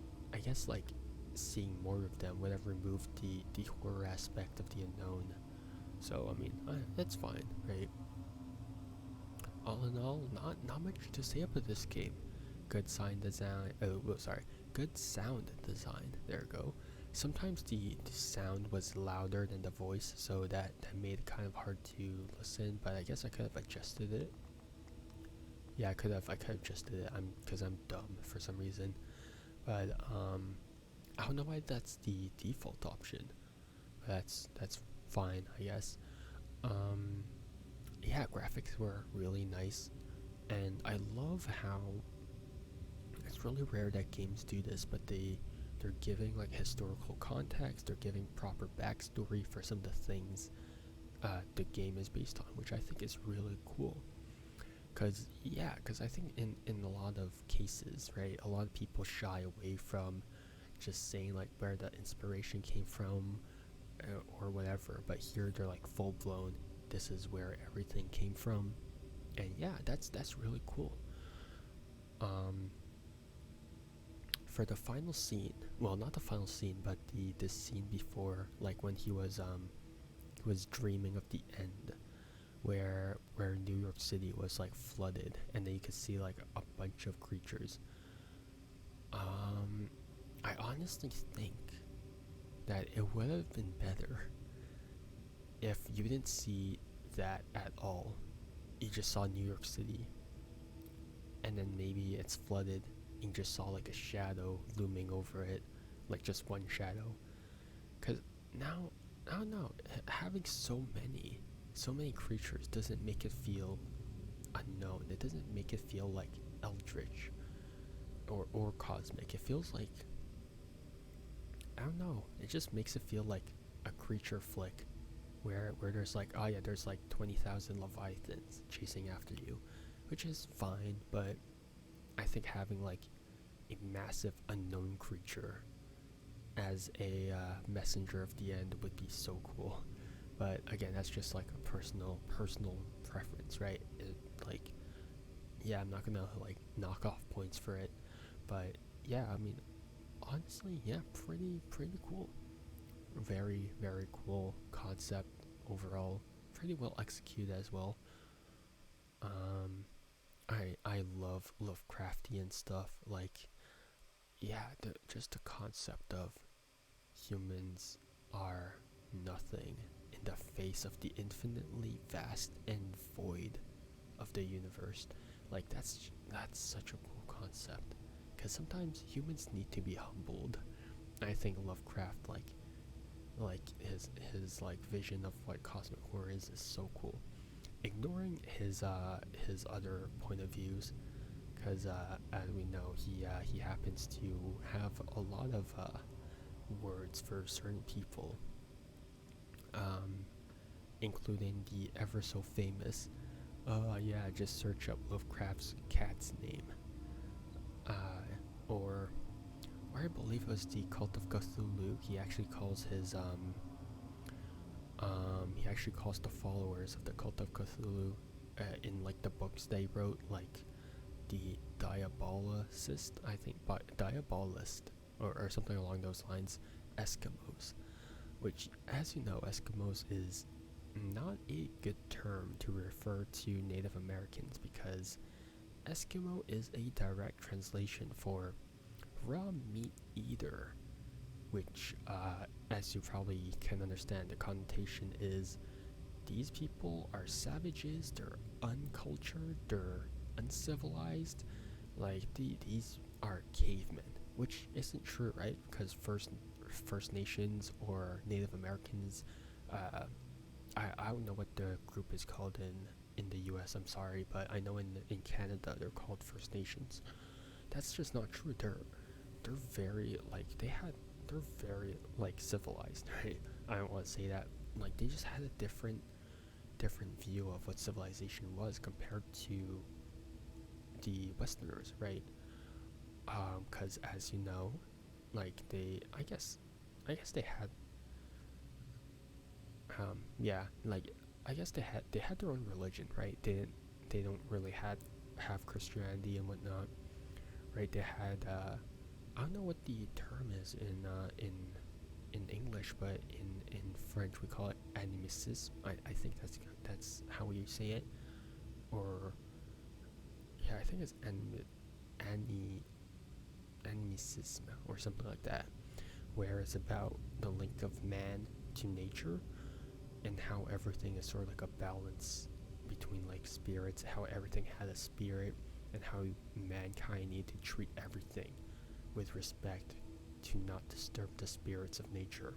like seeing more of them would have removed the horror aspect of the unknown. So I mean, that's fine, right? All in all, not much to say about this game. Good sign design. Oh, well, sorry. Good sound design. There we go. Sometimes the sound was louder than the voice, so that made it kind of hard to listen. But I guess I could have adjusted it. Yeah, I could have adjusted it. Because I'm dumb for some reason. But I don't know why that's the default option. That's fine, I guess. Yeah, graphics were really nice, and I love how it's really rare that games do this, but they're giving like historical context, they're giving proper backstory for some of the things the game is based on, which I think is really cool. Cause I think in a lot of cases, right, a lot of people shy away from just saying like where the inspiration came from or whatever, but here they're like full blown. This is where everything came from, and yeah, that's really cool. Um, for the final scene, well, not the final scene, but the scene before, like when he was dreaming of the end, where New York City was like flooded, and then you could see like a bunch of creatures. I honestly think that it would have been better if you didn't see that at all. You just saw New York City, and then maybe it's flooded, and you just saw like a shadow looming over it, like just one shadow. Cause now, I don't know, having so many creatures doesn't make it feel unknown. It doesn't make it feel like eldritch or cosmic. It feels like, I don't know. It just makes it feel like a creature flick, where there's like, oh yeah, there's like 20,000 leviathans chasing after you, which is fine. But I think having like a massive unknown creature as a messenger of the end would be so cool. But again, that's just like a personal preference, right? Like, yeah, I'm not gonna like knock off points for it, but yeah, I mean, honestly, yeah, pretty cool. Very cool concept overall. Pretty well executed as well. Um, I love Lovecraftian stuff. Like, yeah, just the concept of humans are nothing in the face of the infinitely vast and void of the universe. Like that's such a cool concept. Because sometimes humans need to be humbled. I think Lovecraft like his like vision of what cosmic horror is so cool. Ignoring his other point of views, because as we know, he happens to have a lot of words for certain people, um, including the ever so famous. Yeah, just search up Lovecraft's cat's name, or I believe it was the Cult of Cthulhu. He actually calls he actually calls the followers of the Cult of Cthulhu in like the books they wrote, like the Diabolist, I think, but Diabolist or something along those lines, Eskimos. Which, as you know, Eskimos is not a good term to refer to Native Americans, because Eskimo is a direct translation for raw meat eater, which, as you probably can understand, the connotation is these people are savages, they're uncultured, they're uncivilized, like these are cavemen, which isn't true, right? Because First Nations or Native Americans, I don't know what the group is called in in the U.S. I'm sorry, but I know in Canada they're called First Nations. That's just not true. They're very like they're very like civilized, right? I don't want to say that. Like they just had a different view of what civilization was compared to the Westerners, right? Because as you know, like I guess they had, yeah, like I guess they had their own religion, right? They don't really have Christianity and whatnot, right? They had, I don't know what the term is in English, but in French we call it animisme. I think that's how we say it, or yeah, I think it's animism or something like that, where it's about the link of man to nature and how everything is sort of like a balance between like spirits, how everything had a spirit, and how mankind need to treat everything with respect to not disturb the spirits of nature,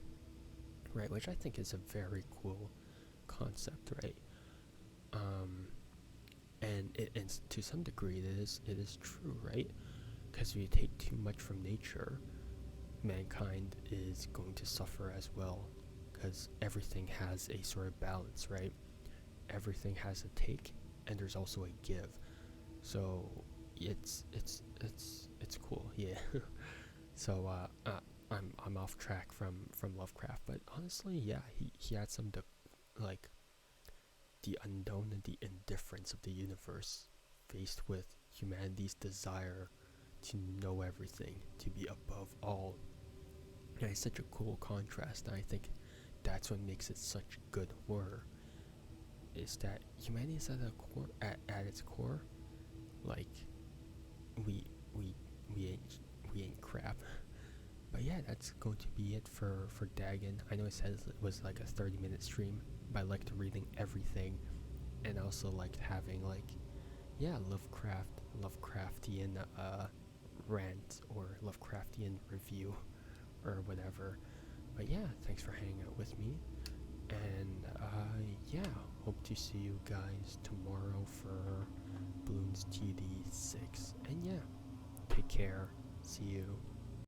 right? Which I think is a very cool concept, right? And to some degree it is true, right? Because if you take too much from nature, mankind is going to suffer as well, because everything has a sort of balance, right? Everything has a take, and there's also a give. So it's cool, yeah. So I'm off track from Lovecraft, but honestly, yeah, he had some like the unknown and the indifference of the universe faced with humanity's desire to know everything, to be above all. And it's such a cool contrast, and I think that's what makes it such good horror. Is that humanity is at its core, like we we we ain't crap. But yeah, that's going to be it for Dagon. I know it says it was like a 30-minute stream, but I liked reading everything, and I also liked having like, yeah, Lovecraftian rant or Lovecraftian review or whatever. But yeah, thanks for hanging out with me, and yeah, hope to see you guys tomorrow for Bloons TD6. And yeah, take care. See you.